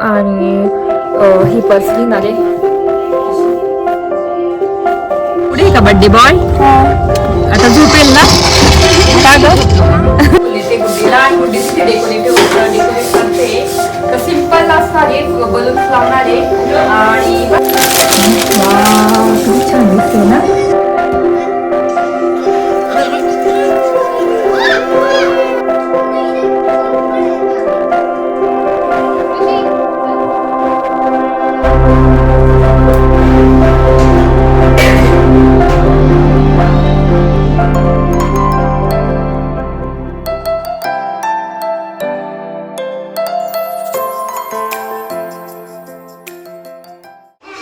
आणि ही पर्स घेणार आहे. पुढे का बर्थडे बॉय आता झोपेल ना का ग? सिंपल असणार आहे, बलून्स लावणार आहे आणि खूप छान दिसते ना.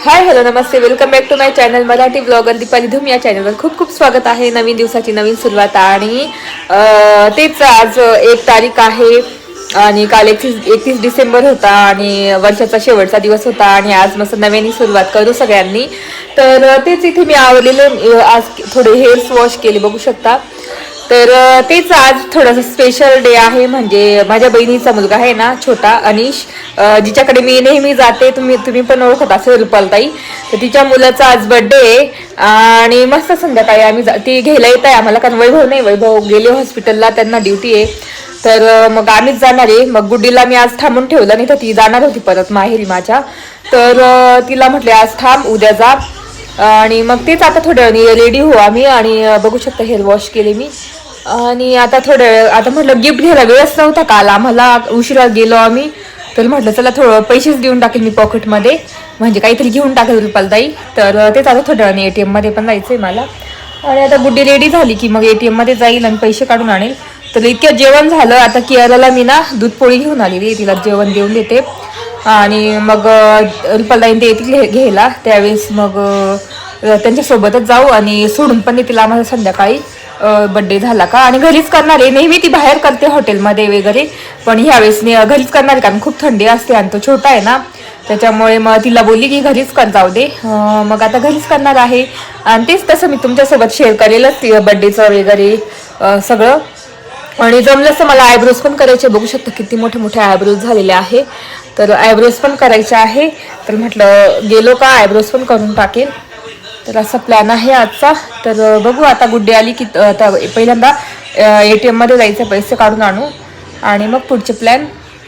हाय हॅलो नमस्ते, welcome back to my channel Marathi blogger Deepali Dhoom. या चॅनलवर खूप खूप स्वागत आहे. नवीन दिवसाची नवीन सुरुवात आणि तेच आज 1 तारीख आहे आणि काल 31 डिसेंबर होता आणि वर्षाचा शेवटचा दिवस होता आणि आज मस्त नव्याने सुरुवात करू सगळ्यांनी. तर तेच इथे मी आवडलेले आज थोडे हेअर्स वॉश केले बघू शकता. तर तेच आज थोडंसं स्पेशल डे आहे. म्हणजे माझ्या बहिणीचा मुलगा आहे ना छोटा अनिश, जिच्याकडे मी नेहमी जाते, तुम्ही पण ओळखत असेल रुपालताई. तर तिच्या मुलाचा आज बर्थडे आहे आणि मस्त संध्याकाळी आम्ही ती घ्यायला येत आहे आम्हाला, कारण वैभव नाही, वैभव गेले हॉस्पिटलला, त्यांना ड्युटी आहे. तर मग आम्हीच जाणार आहे. मग गुड्डीला मी आज थांबून ठेवलं, नाही तर ती जाणार होती परत माहेरी माझ्या. तर तिला म्हटले आज थांब, उद्या जा. आणि मग तेच आता थोड्या वेळाने रेडी हो आम्ही आणि बघू शकता हेअर वॉश केले मी. आणि आता थोड्या वेळ आता म्हटलं गिफ्ट घ्यायला वेळच नव्हता काल आम्हाला, उशिरा गेलो आम्ही. तर म्हटलं चला थोडं पैसेच देऊन टाकेल मी पॉकेटमध्ये, म्हणजे काहीतरी घेऊन टाकेल रुपालताई. तर तेच आता थोड्या वेळाने ATM मध्ये पण जायचंय मला. आणि आता गुड्डी रेडी झाली की मग ATM मध्ये जाईल आणि पैसे काढून आणेल. तर इतक्या जेवण झालं. आता कियाराला मी ना दूध पोळी घेऊन आलेली, तिला जेवण देऊन देते आणि मग रुपालताई ते येतील घ्यायला, त्यावेळेस मग त्यांच्यासोबतच जाऊ आणि सोडून पण तिला आम्हाला संध्याकाळी बर्थडे झाला का. आणि घरीच करणार आहे, नेहमी ती बाहेर करते हॉटेलमध्ये वगैरे, पण ह्यावेळेस घरीच करणार आहे कारण खूप थंडी असते आणि तो छोटा आहे ना, त्याच्यामुळे मग तिला बोलली की घरीच कर जाऊ दे. मग आता घरीच करणार आहे आणि तेच तसं मी तुमच्यासोबत शेअर करेलच बर्थडेचं वगैरे सगळं. आणि जमलं तर मला आयब्रोज पण करायचे, बघू शकता किती मोठे मोठे आयब्रोज झालेले आहे. तर आयब्रोज पण करायचे आहे. तर म्हटलं गेलो का आयब्रोज पण करून टाकेल. तर असा प्लॅन आहे आजचा. तर बघू आता गुड्डी आली की आता पहिल्यांदा ATM मध्ये जायचं, पैसे काढून आणू आणि मग पुढचे प्लॅन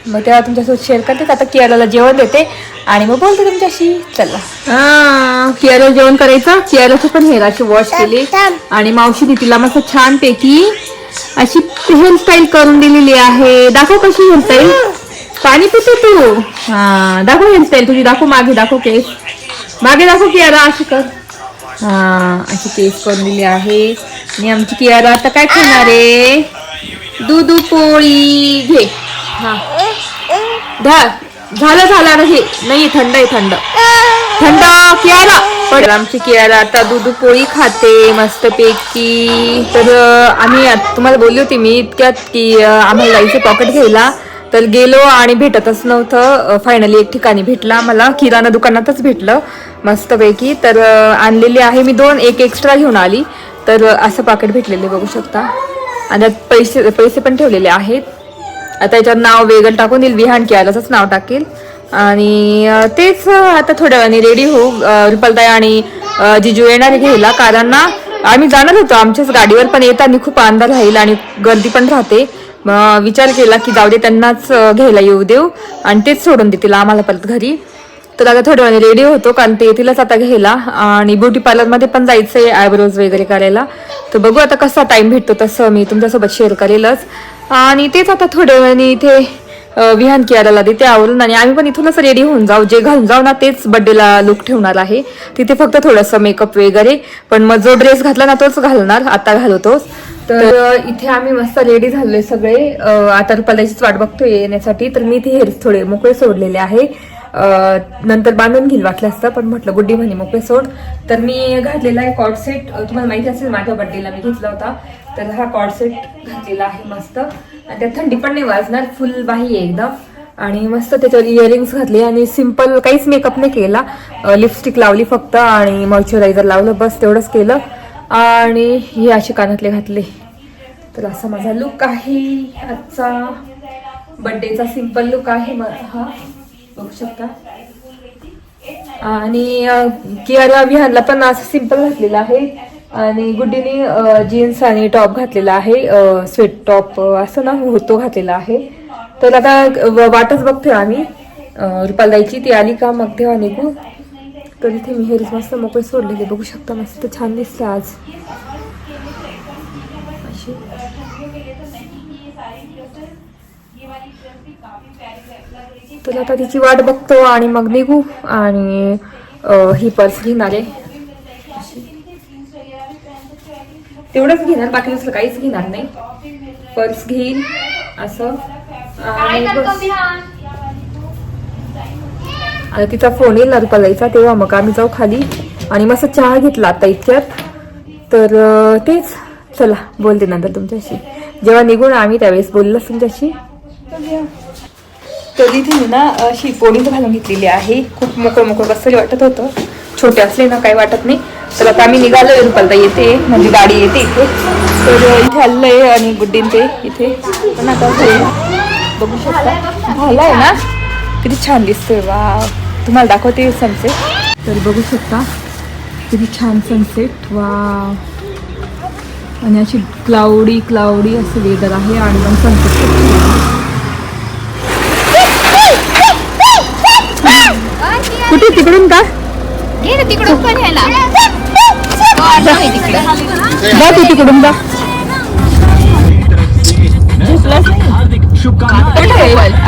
मग तेव्हा तुमच्यासोबत शेअर करते. आता कियाराला जेवण देते आणि मग बोलते तुमच्याशी. चला कियाराला जेवण करायचं. कियाराची पण हेअर अशी वॉश केली आणि मावशीने तिला मस्त छान पैकी अशी हेअरस्टाईल करून दिलेली आहे. दाखव कशी हेअरस्टाईल, पाणी पिते तू. दाखव हेअरस्टाईल तुझी, दाखव मागे, दाखव केस मागे, दाखव कियारा अशी कर. अशी केस करून दिली आहे. आणि आमची कियारा आता काय खाणार आहे, दूध पोळी घे. झालं आता हे नाही, थंड आहे, थंड कियारा. पण आमची कियारा आता दूध पोळी खाते मस्त पैकी. तर आम्ही तुम्हाला बोलली होती मी इतक्यात की आम्हाला जायचं पॉकेट घ्यायला. तर गेलो आणि भेटतच नव्हतं. फायनली एक ठिकाणी भेटला मला, किराणा दुकानातच भेटलं मस्तपैकी. तर आणलेली आहे मी 2, एक एक्स्ट्रा घेऊन आली. तर असं पाकिट भेटलेले बघू शकता आणि पैसे पण ठेवलेले आहेत. आता याच्यावर नाव वेगळं टाकून देईल, विहान कियाराचंच नाव टाकेल. आणि तेच आता थोड्या वेळाने रेडी होऊ. रुपालताई आणि जिजू येणार घ्यायला, कारण ना आम्ही जाणार होतो आमच्याच गाडीवर, पण येताना खूप अंधार राहील आणि गर्दी पण राहते. विचार केला की जाऊ दे त्यांनाच घ्यायला येऊ देऊ आणि तेच सोडून देतील आम्हाला परत घरी. तर आता थोड्या वेळाने रेडी होतो कारण ते येतीलच आता घ्यायला. आणि ब्युटी पार्लरमध्ये पण जायचंय आयब्रोज वगैरे करायला. तर बघू आता कसा टाइम भेटतो तसं मी तुमच्यासोबत शेअर करेलच. आणि तेच आता थोड्या वेळाने इथे विहान कियाराला देते आवरून आणि आम्ही पण इथूनच रेडी होऊन जाऊ. जे घालून जाऊ ना तेच बर्थडेला लुक ठेवणार आहे. तिथे फक्त थोडंसं मेकअप वगैरे, पण मग जो ड्रेस घातला ना तोच घालणार, आता घालतोच. तर इथे आम्ही मस्त रेडी झालोय सगळे. आता रुपालाचीच वाट बघतोय येण्यासाठी. तर मी इथे हेअर्स थोडे मोकळे सोडलेले आहे, नंतर बांधून घेईल वाटलं असतं, पण म्हटलं गुड्डी म्हणे मोकळे सोड. तर मी घातलेला आहे कॉर्ड सेट. तुम्हाला माहिती असेल माझ्या बर्थडेला मी घेतला होता. तर हा कॉर्ड सेट घातलेला आहे मस्त. आणि त्यात थंडी पण नाही वाजणार, फुल बाही आहे एकदम. आणि मस्त त्याच्यावर इयरिंग्स घातले आणि सिम्पल काहीच मेकअप नाही केला. लिपस्टिक लावली फक्त आणि मॉइश्चरायझर लावलं, बस तेवढंच केलं. आणि हे असे कानातले घातले. तर असा माझा लुक आहे आजचा बर्थडेचा, सिम्पल लुक आहे माझा हा. बघू शकता. आणि कियारा विहानला पण असं सिंपल घातलेलं आहे आणि गुड्डीने जीन्स आणि टॉप घातलेला आहे, स्वेट टॉप असं ना तो घातलेला आहे. तर आता वाटच बघतोय आम्ही रुपालदाईची, ती आली का मग तेव्हा निघू. तर इथे मी हेरीच मस्त मोकळे सोडलेले बघू शकता, मस्त छान दिसते आज. तर आता तिची वाट बघतो आणि मग निघू. आणि ही पर्स घेणार आहे, तेवढंच घेणार, बाकी दुसरं काहीच घेणार नाही. पर्स घेईल असं. आणि आता तिचा फोन येईल ना रुपालाईचा, तेव्हा मग आम्ही जाऊ खाली. आणि मस्त चहा घेतला आता इतक्यात. तर तेच, चला बोलते नंतर तुमच्याशी. जेव्हा निघून आम्ही त्यावेळेस बोललोच तुमच्याशी. तर इथे मी ना अशी पोळीच घालून घेतलेली आहे. खूप मोकळं मोकळं कसं वाटत होतं, छोटे असले ना काही वाटत नाही. तर आता आम्ही निघालोय, रुपालताई येते म्हणजे गाडी येते इथे. तर इथे आलंय आणि गुड्डीन ते इथे पण आता बघू शकता झालंय ना, किती छान दिसतोय. वा, तुम्हाला दाखवते सनसेट. तर बघू शकता किती छान सनसेट. वा, आणि अशी क्लाउडी क्लाउडी असं वेदर आहे आणि मग सनसेट. कुठे तिकडून का तिकडून पण तू तिकडून का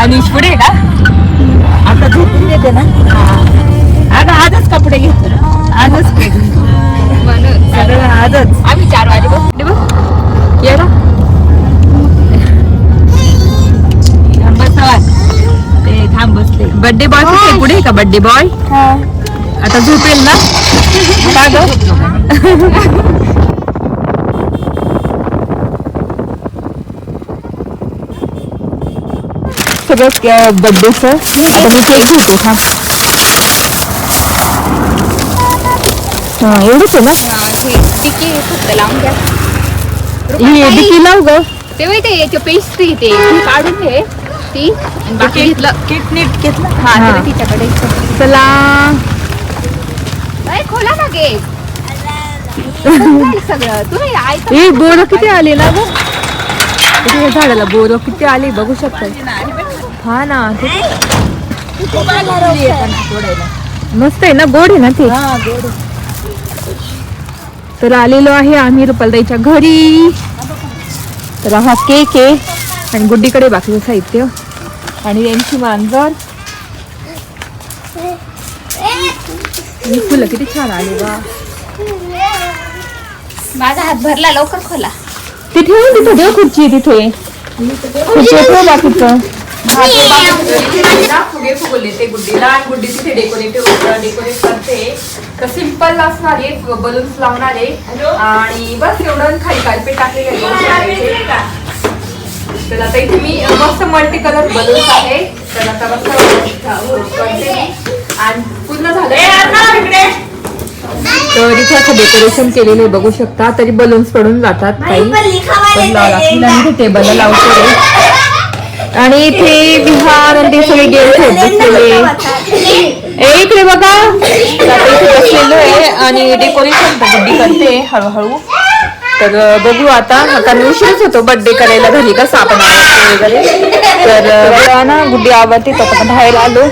आणि पुढे का आता झोपून देते ना. आता आजच कपडे घेतो, आजच आजच आम्ही 4 वाजे बसले बघ. ये ना ते थांब बसले. बर्थडे बॉय कुठे, पुढे का बर्थडे बॉय? आता झोपेल ना का ग? सगळं बर्थडेचं. आता मी केक घेतो. हा एवढंच आहे ना. डिकी फक्त लावून घ्या. ही डिकी लाव ग. ते माहिती याच्या पेस्ट्री ते काढून घे ती. बाकी घेतलं केक नीट घेतलं. हा तिच्याकडे. चला खोला ना केक. सगळं तुम्ही हे बोरं किती आले ना ग, झाडाला बोरं किती आले बघू शकता. हा ना, मस्त आहे ना, गोड आहे ना ते. तर आलेलो आहे आम्ही रुपालताईच्या घरी. तर हा केक आहे आणि गुड्डीकडे बाकीचं साहित्य आणि यांची मांजर. फुलं किती छान आले वा. माझा हात भरला, लवकर खोला. ते ठेवून तिथं देव खुर्ची तिथे ठेव बाकीचं. फुगे फुगवले ते गुड्डीला आणि गुड्डी तिथे डेकोरेट करते. तर सिंपल असणारे बलून्स लावणारे आणि बस एवढं. खाली कार्पेट टाकलेले. तर आता इथे मी मस्त मल्टी कलर बलून्स आहे. तर आता मस्त करते आणि पूर्ण झालं. तर इथे असं डेकोरेशन केलेले बघू शकता. तरी बलून्स पडून जातात काही टेबलला लावतो. आणि इथे विहान आणि ते सगळे गेम्स आहेत बसलेले. इकडे बघा इथे बसलेलो आहे आणि डेकोरेशन गुड्डी करते हळूहळू. तर बघू आता मी उशीरच होतो बर्थडे करायला घरी, कसं आपण वगैरे. तर ना गुड्डी आवडते. तर आता बाहेर आलो,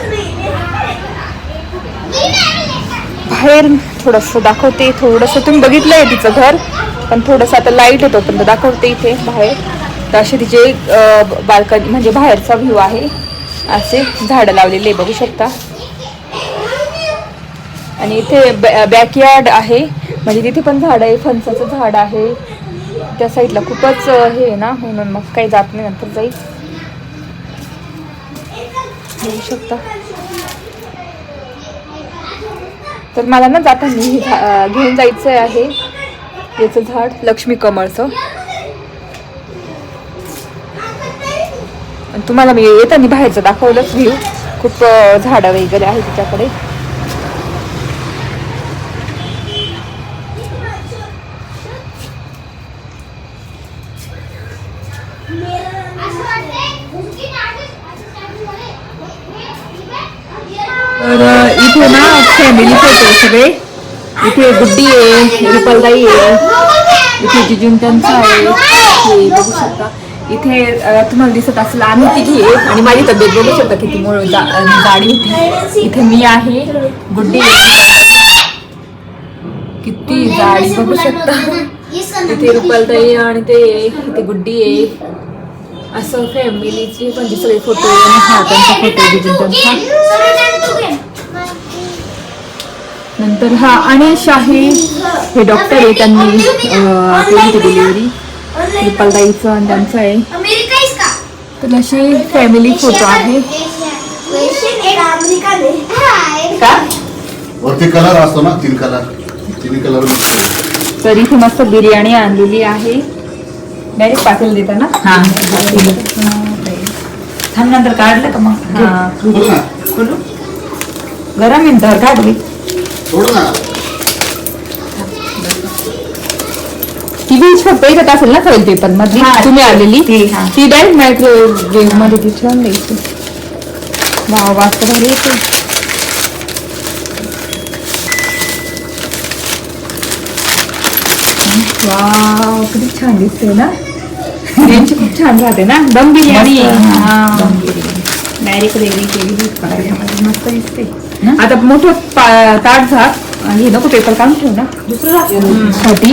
बाहेर थोडंसं दाखवते. थोडंसं तुम्ही बघितलंय तिचं घर, पण थोडंसं आता लाईट येतो पण दाखवते इथे बाहेर. तर असे तिचे बाल्कनी म्हणजे बाहेरचा व्ह्यू आहे. असे झाडं लावलेले बघू शकता. आणि इथे बॅकयार्ड आहे म्हणजे तिथे पण झाड आहे. फणसाचं झाड आहे त्या साईडला. खूपच हे आहे ना, म्हणून मग काही जात नाही, नंतर जाईल. बघू शकता. तर मला ना जाताना घेऊन जायचं आहे याचं झाड, लक्ष्मी कमळचं. तुम्हाला मी येताना बाहेरचं दाखवलंच व्ह्यू. खूप झाडं वगैरे आहे तिच्याकडे. तर इथे ना फॅमिली फोटो सगळे. इथे गुड्डी आहे, रुपलदाई आहे, इथे जिजुंटनचा आहे, हे बघू शकता. इथे तुम्हाला दिसत असेल आम्ही तिघी आहे आणि माझी तब्येत बघू शकता किती गाडी होती. इथे मी आहे, गुड्डी आहे, किती जाडी बघू शकता. इथे रुपलदाई आणि ते इथे गुड्डी आहे. असं फॅमिलीचे म्हणजे सगळे फोटो आणि हा त्यांचा फोटो जिजुंटनचा. नंतर हा अनिश आहे, हे डॉक्टर आहे, त्यांनी केली डिलिव्हरी रुपलदाईचं आणि त्यांचं आहे. तर असे फॅमिली फोटो आहे. का वरती कलर असतो ना, तीन कलर. तर इथे मस्त बिर्याणी आणलेली आहे. डायरेक्ट पातेल देता ना. थांब नंतर काढलं का मग बोल ना, गरम मिनिटावर काढली. सोड ना. ती बीच फक्त येत असेल ना फॉईल पेपर मध्ये तुम्ही आलेली ती डायरेक्ट मायक्रोवेव्ह मध्ये ती छान द्यायची. वाजता भारी येते. वाव किती छान दिसते ना. त्यांची खूप छान राहते ना. दम बिर्याणी डायरेक्ट रेडी केली मस्त दिसते. आता मोठं ताट झाक आणि नको पेपर काढून ठेव ना दुसरं साठी.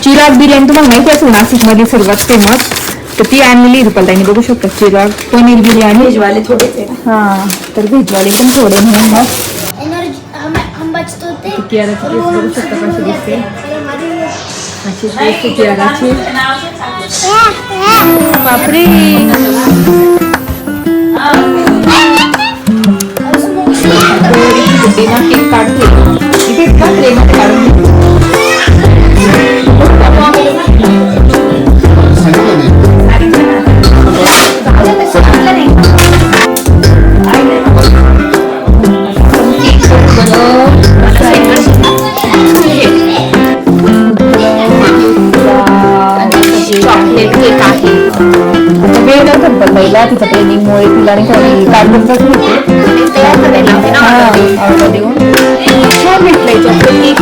चिराग बिर्याणी तुम्हाला माहिती असेल नाशिक मध्ये सर्वात फेमस. तर ती आणलेली रुपलताईने बघू शकता. चिराग पनीर बिर्याणी. व्हेजवाले थोडेच आहे. हा तर व्हेजवाले पण थोडे म्हणून मग चिरागाची टेस्ट बघू शकता कशी दिसते. अशी टेस्ट चिरागाची. बापरे केक काढते इथे ट्रेमध्ये काढून चॉकलेट केक आहे. वेळ नव्हतं पण पहिला तिच्या ट्रेनिंगमुळे तिला नाही काढून देऊन छान भेटलंय चॉकलेट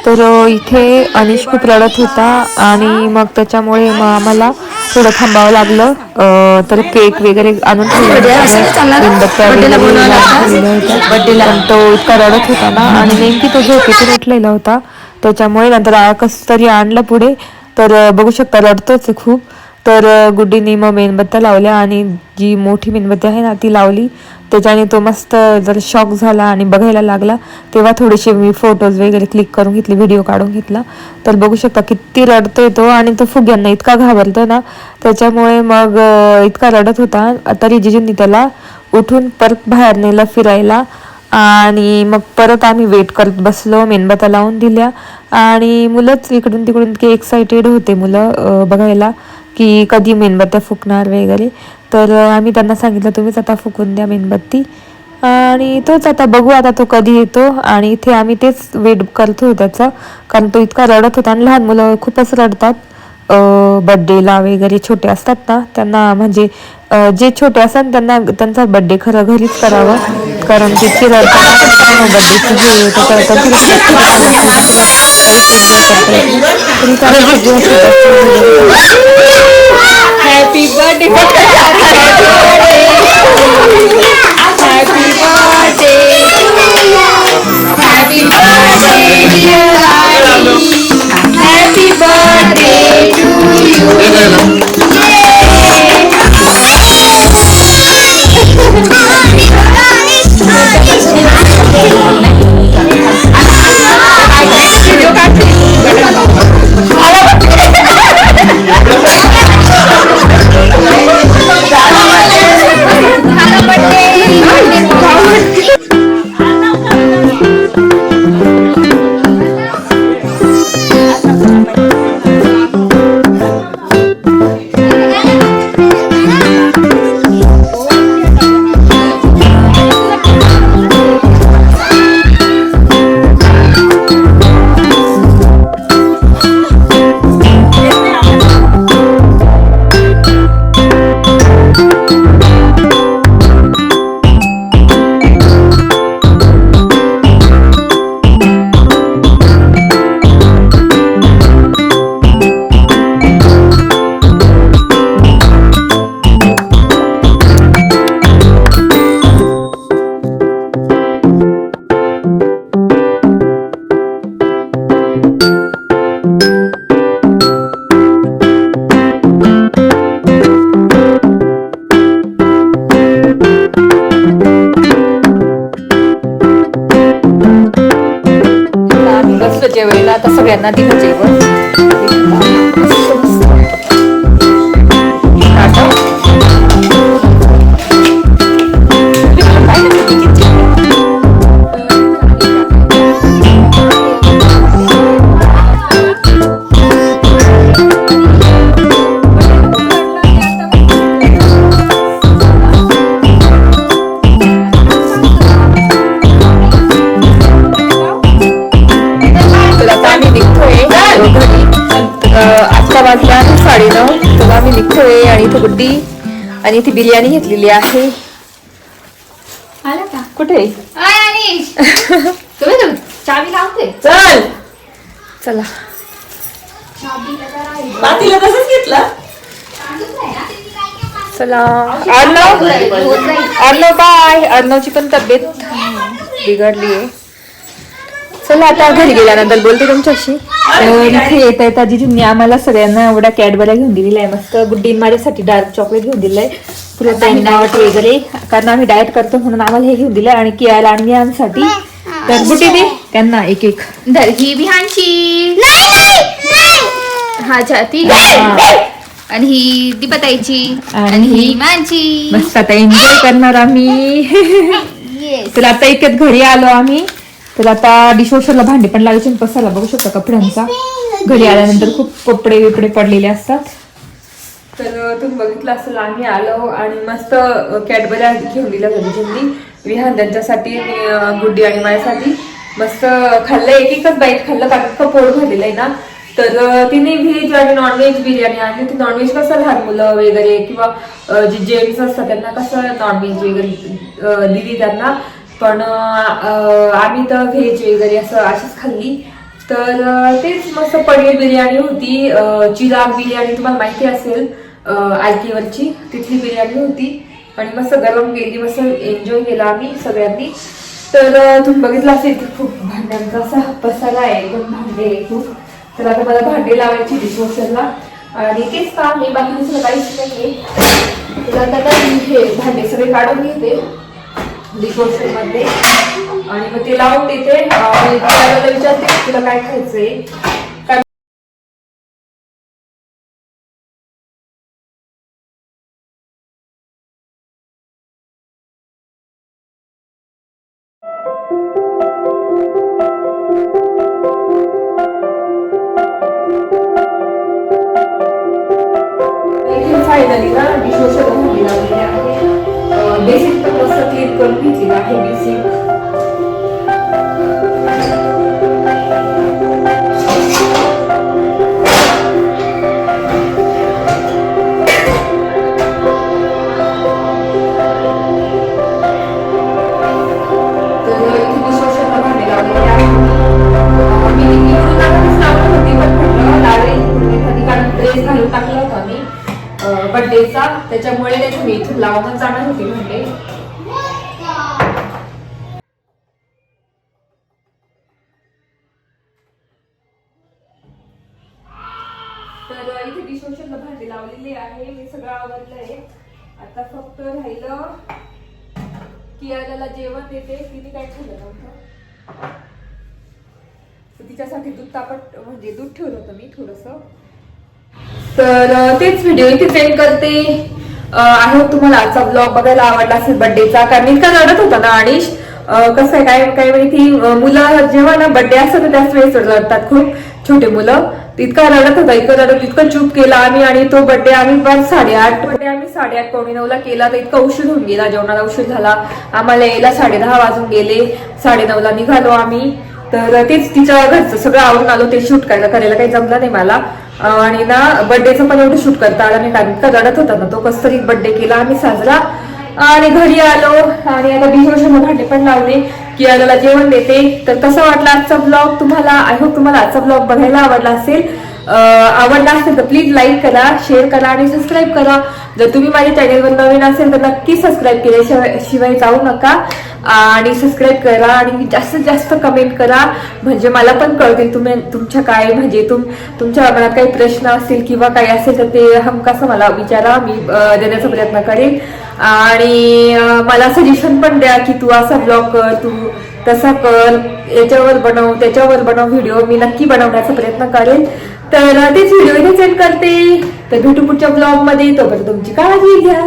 तर इथे अनिश खूप रडत होता आणि मग त्याच्यामुळे मग आम्हाला थोडं थांबावं लागलं. तर केक वगैरे आणून तो इतका रडत होता ना आणि नेमकी तो झोपेतून उठलेला होता त्याच्यामुळे नंतर कसं तरी आणलं पुढे. तर बघू शकता रडतोच खूप. तर गुड्डीने मग मेणबत्त्या लावल्या आणि जी मोठी मेणबत्ती आहे ना ती लावली. त्याच्याने तो मस्त जर शॉक झाला आणि बघायला लागला. तेव्हा थोडेसे मी फोटोज वगैरे क्लिक करून घेतले, व्हिडिओ काढून घेतला. तर बघू शकता किती रडतोय तो आणि तो फुग्यांना इतका घाबरतो ना त्याच्यामुळे मग इतका रडत होता. तरी जिजूंनी त्याला उठून परत बाहेर नेलं फिरायला आणि मग परत आम्ही वेट करत बसलो, मेणबत्त्या लावून दिल्या आणि मुलंच इकडून तिकडून इतके एक्साइटेड होते मुलं बघायला की कधी मेणबत्त्या फुकणार वगैरे. तर आम्ही त्यांना सांगितलं तुम्हीच आता फुकून द्या मेणबत्ती आणि तोच आता बघू आता तो कधी येतो. आणि इथे आम्ही तेच वेट करतो त्याचं, कारण तो इतका रडत होता आणि लहान मुलं खूपच रडतात बड्डेला वगैरे. छोटे असतात ना त्यांना म्हणजे जे छोटे असतात त्यांना त्यांचा बड्डे खरं घरीच करावं, कारण ते चिरडतात बड्डेची हे happy birthday happy birthday to you. जेवायला आता सगळ्यांना दिलं जेवण. आत्ता वाजला 9:30, तर आम्ही निघतोय. आणि इथे गुड्डी आणि इथे बिर्याणी घेतलेली आहे. आला का कुठे चावी लावते. चल चला. पातीला तसंच घेतलं. चला अर्णव, अर्णव बाय. अर्णवची पण तब्येत बिघडली आहे. चला आता घरी गेल्यानंतर बोलते तुमच्याशी. इथे येता येता जिजूंनी आम्हाला सगळ्यांना एवढ्या कॅडबऱ्या घेऊन दिलेल्या आहे. मस्त गुड्डीन माझ्यासाठी डार्क चॉकलेट घेऊन दिलंय, प्रोटीन नॉट वगैरे, कारण आम्ही डाएट करतो म्हणून आम्हाला हे घेऊन दिलं. आणि कियाला आणि यांसाठी तर गुड्डी दे त्यांना एक एक. धर ही विहानची, हा छाती, आणि ही दीपताईची, आणि ही माझी. मस्त आता एन्जॉय करणार आम्ही. तर आता इतक्यात घरी आलो आम्ही. तर आता डिशवॉशरला भांडे पण लावायचे, पसायला बघू शकता कपड्यांचा. घरी आल्यानंतर खूप कपडे बिपडे पडलेले असतात. तर तुम्ही बघितलं असेल आम्ही आलो आणि मस्त कॅडबऱ्या घेऊन दिल्या घरी विहान त्यांच्यासाठी, गुड्डी आणि माझ्यासाठी. मस्त खाल्लं, एक एकच बाईट खाल्लं कारण पोट भरलेलं आहे ना. तर तिने व्हेज आणि नॉनव्हेज बिर्याणी आणली. ती नॉनव्हेज कसं लहान मुलं वगैरे किंवा जे जेंट्स असतात त्यांना कसं नॉनव्हेज वगैरे दिली त्यांना, पण आम्ही तर व्हेज वगैरे अशीच खाल्ली. तर तेच मस्त पनीर बिर्याणी होती, चिराग बिर्याणी तुम्हाला माहिती असेल आयटीवरची, तिथली बिर्याणी होती. आणि मस्त गरम केली, मस्त एन्जॉय केला आम्ही सगळ्यांनी. तर तुम्ही बघितलं असेल की खूप भांड्यांचा असा पसारा आहे, एकदम भांडे खूप. तर आता मला भांडे लावायची डिशवॉशरला आणि तेच काम आहे, बाकी दुसरं काहीच नाहीये. तर आता हे भांडे सगळे काढून घेते डिशवॉशर मध्ये आणि मग ते लावून देते. आणि त्याला विचारते तुला काय खायचंय. फायनली ना डिशवॉशर भांडी लावलेली आहे. बेसिक पण मस्त क्लीन करून घेतलेलं आहे बेसिक. टाकला होता मी बर्थडेचा, त्याच्यामुळे मी इथून लावून जाणार होती म्हणजे. तर इथे डिशवॉशरला भांडी लावलेली आहे. मी सगळं आवडलंय. आता फक्त राहिलं कियाला जेवण देते. तिने काय खाल्लं नव्हतं, तिच्यासाठी दूध तापट म्हणजे दूध ठेवलं होतं मी थोडस. तर तेच व्हिडिओ इथे सेंड करते. आय होप तुम्हाला आजचा ब्लॉग बघायला आवडला असेल बर्थडेचा. कारण इतका रडत होता ना अनिश. कसं आहे काय माहिती, मुलं जेव्हा ना बर्थडे असतं तर त्याच वेळेस रडतात खूप छोटे मुलं. इतका रडत होता, इतकं चूप केला आम्ही. आणि तो बर्थडे आम्ही 8:30 पावणे 9ला केला. तर इतका उशीर होऊन गेला, जेवणाला उशीर झाला. आम्हाला यायला 10:30 वाजून गेले. 9:30ला निघालो आम्ही. तर तेच तिच्या घरचं सगळं आवरून आलो. ते शूट करायला काही जमलं नाही मला. आणि ना बर्थडेचं पण एवढं शूट करता आलं नाही, कारण इतका रडत होता ना तो. कसं तरी बर्थडे केला आम्ही साजरा. आणि घरी आलो आणि आता डिशवॉशरला भांडे पण लावले. कियाला जेवण देते. तर कसा वाटला आजचा ब्लॉग तुम्हाला? आय होप तुम्हाला आजचा ब्लॉग बघायला आवडला असेल. आवडला असेल तर प्लीज लाईक करा, शेअर करा आणि सबस्क्राईब करा. जर तुम्ही माझ्या चॅनेलवर नवीन असेल तर नक्की सबस्क्राईब केल्याशिवाय जाऊ नका. आणि सबस्क्राईब करा आणि जास्तीत जास्त कमेंट करा, म्हणजे मला पण कळतील तुमच्या काय म्हणजे तुमच्या मनात काही प्रश्न असतील किंवा काही असेल तर ते हमखास मला विचारा. मी देण्याचा प्रयत्न करेन. आणि मला सजेशन पण द्या की तू असा ब्लॉग कर, तू तसा कर, याच्यावर बनव त्याच्यावर बनव व्हिडिओ. मी नक्की बनवण्याचा प्रयत्न करेन. तर तेच व्हिडिओ इथे सेंड करते. तर भेटू पुढच्या ब्लॉग मध्ये. तोपर्यंत तुमची काळजी घ्या.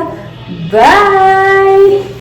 बाय.